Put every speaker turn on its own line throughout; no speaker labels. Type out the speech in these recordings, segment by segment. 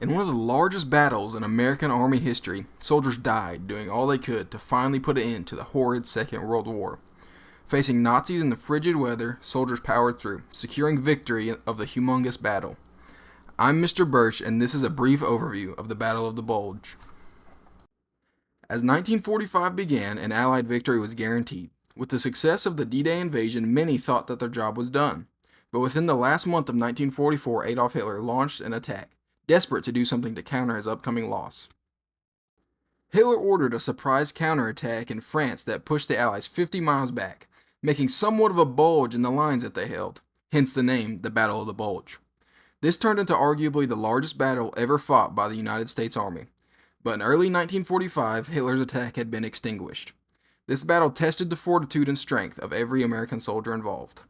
In one of the largest battles in American Army history, soldiers died doing all they could to finally put an end to the horrid Second World War. Facing Nazis in the frigid weather, soldiers powered through, securing victory of the humongous battle. I'm Mr. Birch, and this is a brief overview of the Battle of the Bulge. As 1945 began, an Allied victory was guaranteed. With the success of the D-Day invasion, many thought that their job was done. But within the last month of 1944, Adolf Hitler launched an attack, desperate to do something to counter his upcoming loss. Hitler ordered a surprise counterattack in France that pushed the Allies 50 miles back, making somewhat of a bulge in the lines that they held, hence the name, the Battle of the Bulge. This turned into arguably the largest battle ever fought by the United States Army, but in early 1945, Hitler's attack had been extinguished. This battle tested the fortitude and strength of every American soldier involved.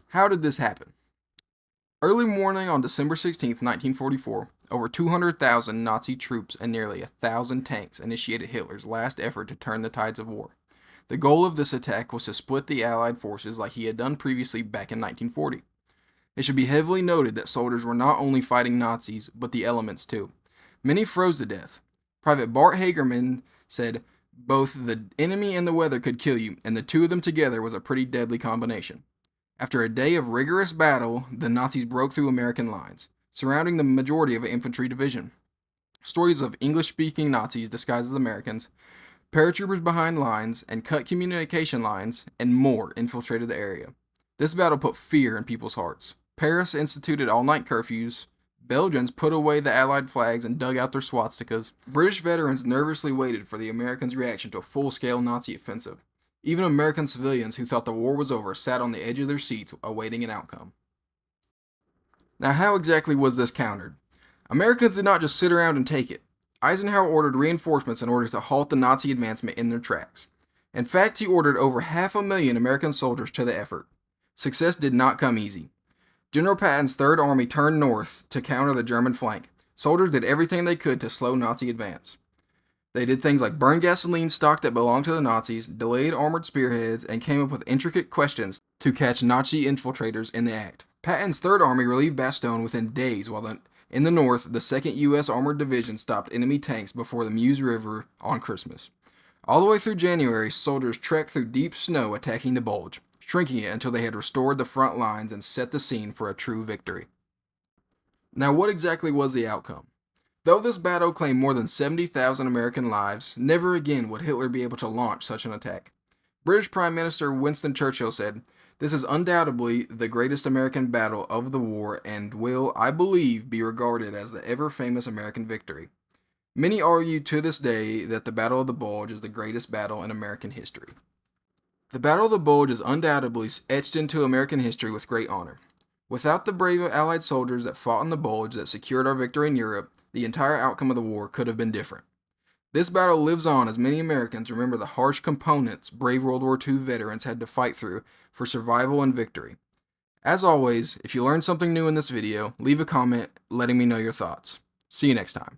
How did this happen? Early morning on December 16, 1944, over 200,000 Nazi troops and nearly 1,000 tanks initiated Hitler's last effort to turn the tides of war. The goal of this attack was to split the Allied forces like he had done previously back in 1940. It should be heavily noted that soldiers were not only fighting Nazis, but the elements too. Many froze to death. Private Bart Hagerman said, "Both the enemy and the weather could kill you, and the two of them together was a pretty deadly combination." After a day of rigorous battle, the Nazis broke through American lines, surrounding the majority of an infantry division. Stories of English-speaking Nazis disguised as Americans, paratroopers behind lines, and cut communication lines, and more infiltrated the area. This battle put fear in people's hearts. Paris instituted all-night curfews. Belgians put away the Allied flags and dug out their swastikas. British veterans nervously waited for the Americans' reaction to a full-scale Nazi offensive. Even American civilians who thought the war was over sat on the edge of their seats awaiting an outcome. Now, how exactly was this countered? Americans did not just sit around and take it. Eisenhower ordered reinforcements in order to halt the Nazi advancement in their tracks. In fact, he ordered over 500,000 American soldiers to the effort. Success did not come easy. General Patton's Third Army turned north to counter the German flank. Soldiers did everything they could to slow Nazi advance. They did things like burn gasoline stock that belonged to the Nazis, delayed armored spearheads, and came up with intricate questions to catch Nazi infiltrators in the act. Patton's Third Army relieved Bastogne within days, while in the north, the 2nd U.S. Armored Division stopped enemy tanks before the Meuse River on Christmas. All the way through January, soldiers trekked through deep snow attacking the Bulge, shrinking it until they had restored the front lines and set the scene for a true victory. Now, what exactly was the outcome? Though this battle claimed more than 70,000 American lives, never again would Hitler be able to launch such an attack. British Prime Minister Winston Churchill said, "This is undoubtedly the greatest American battle of the war and will, I believe, be regarded as the ever-famous American victory." Many argue to this day that the Battle of the Bulge is the greatest battle in American history. The Battle of the Bulge is undoubtedly etched into American history with great honor. Without the brave Allied soldiers that fought in the Bulge that secured our victory in Europe, the entire outcome of the war could have been different. This battle lives on as many Americans remember the harsh components brave World War II veterans had to fight through for survival and victory. As always, if you learned something new in this video, leave a comment letting me know your thoughts. See you next time.